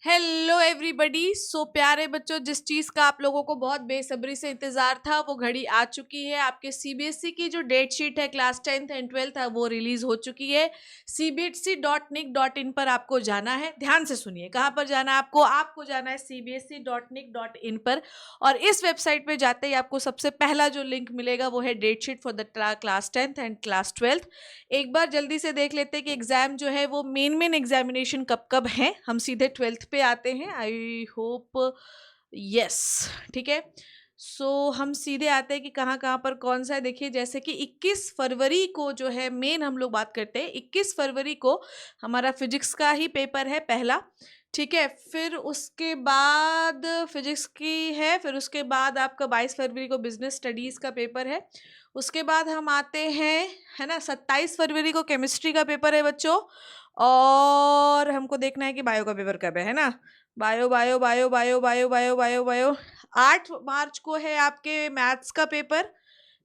Hello everybody. सो प्यारे बच्चों, जिस चीज़ का आप लोगों को बहुत बेसब्री से इंतज़ार था वो घड़ी आ चुकी है। आपके सीबीएसई की जो डेट शीट है क्लास 10th एंड 12th है वो रिलीज़ हो चुकी है। cbsc.nic.in पर आपको जाना है। ध्यान से सुनिए, कहाँ पर जाना है आपको जाना है cbsc.nic.in पर। और इस वेबसाइट पे जाते ही आपको सबसे पहला जो लिंक मिलेगा वो है date sheet for the class 10th and class 12th। एक बार जल्दी से देख लेते हैं कि एग्ज़ाम जो है वो मेन एग्जामिनेशन कब कब है। हम सीधे 12th पे आते हैं। आई होप यस, ठीक है। सो हम सीधे आते हैं कि कहाँ कहाँ पर कौन सा है। देखिए, जैसे कि 21 फरवरी को जो है मेन हम लोग बात करते हैं। 21 फरवरी को हमारा फिजिक्स का ही पेपर है पहला, ठीक है। फिर उसके बाद फिजिक्स की है। फिर उसके बाद आपका 22 फरवरी को बिजनेस स्टडीज़ का पेपर है। उसके बाद हम आते हैं, है ना, 27 फरवरी को केमिस्ट्री का पेपर है बच्चों। और हमको देखना है कि बायो का पेपर कब है ना। Bio bio bio bio bio bio bio bio 8 मार्च को है आपके मैथ्स का पेपर,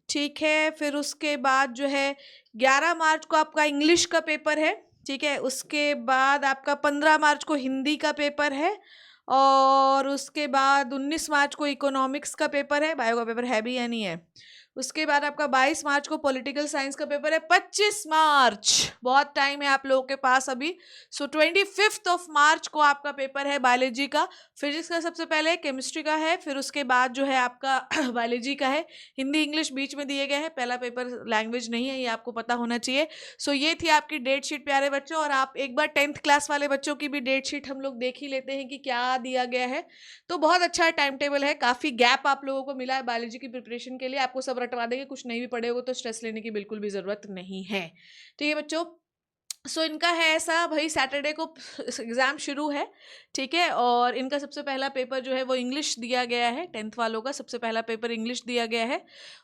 ठीक है। फिर उसके बाद जो है 11 मार्च को आपका इंग्लिश का पेपर है, ठीक है। उसके बाद आपका 15 मार्च को हिंदी का पेपर है। और उसके बाद 19 मार्च को इकोनॉमिक्स का पेपर है। बायो का पेपर है भी या नहीं है। उसके बाद आपका 22 मार्च को पॉलिटिकल साइंस का पेपर है। 25 मार्च, बहुत टाइम है आप लोगों के पास अभी। सो 25 ऑफ मार्च को आपका पेपर है बायोलॉजी का। फिजिक्स का सबसे पहले, केमिस्ट्री का है, फिर उसके बाद जो है आपका बायोलॉजी का है। हिंदी इंग्लिश बीच में दिए गए हैं। पहला पेपर लैंग्वेज नहीं है, ये आपको पता होना चाहिए। सो ये थी आपकी डेट शीट प्यारे बच्चों। और आप एक बार 10th क्लास वाले बच्चों की भी डेट शीट हम लोग देख ही लेते हैं कि क्या दिया गया है। तो बहुत अच्छा टाइम टेबल है। काफ़ी गैप आप लोगों को मिला है बायोलॉजी की प्रिपरेशन के लिए। आपको सब रटवा देंगे, कुछ नहीं भी पढ़े होगे तो स्ट्रेस लेने की बिल्कुल भी ज़रूरत नहीं है, ठीक है बच्चों। सो इनका है ऐसा, भाई सैटरडे को एग्ज़ाम शुरू है, ठीक है। और इनका सबसे पहला पेपर जो है वो इंग्लिश दिया गया है। 10th वालों का सबसे पहला पेपर इंग्लिश दिया गया है।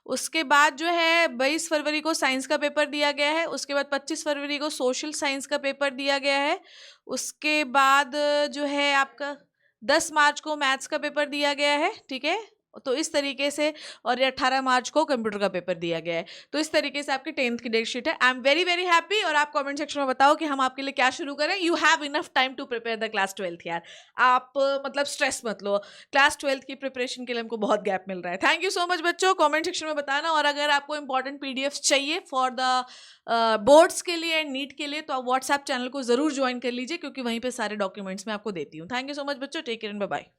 उसके बाद जो है 22 फरवरी को साइंस का पेपर दिया गया है। उसके बाद 25 फरवरी को सोशल साइंस का पेपर दिया गया है। उसके बाद जो है आपका 10 मार्च को मैथ्स का पेपर दिया गया है, ठीक है। तो इस तरीके से, और 18 मार्च को कंप्यूटर का पेपर दिया गया है। तो इस तरीके से आपकी 10th की डेट शीट है। I am very very happy. और आप कमेंट सेक्शन में बताओ कि हम आपके लिए क्या शुरू करें। You have enough time to prepare the class 12th यार। आप मतलब स्ट्रेस मत लो, क्लास 12th की प्रिपरेशन के लिए हमको बहुत गैप मिल रहा है। थैंक यू सो मच बच्चों, कमेंट सेक्शन में बताना। और अगर आपको इंपॉर्टेंट पीडीएफ चाहिए फॉर द बोर्ड्स के लिए एंड नीट के लिए, तो आप व्हाट्सएप चैनल को जरूर ज्वाइन कर लीजिए, क्योंकि वहीं पर सारे डॉक्यूमेंट्स मैं आपको देती हूँ। थैंक यू सो मच बच्चों, take care and bye bye.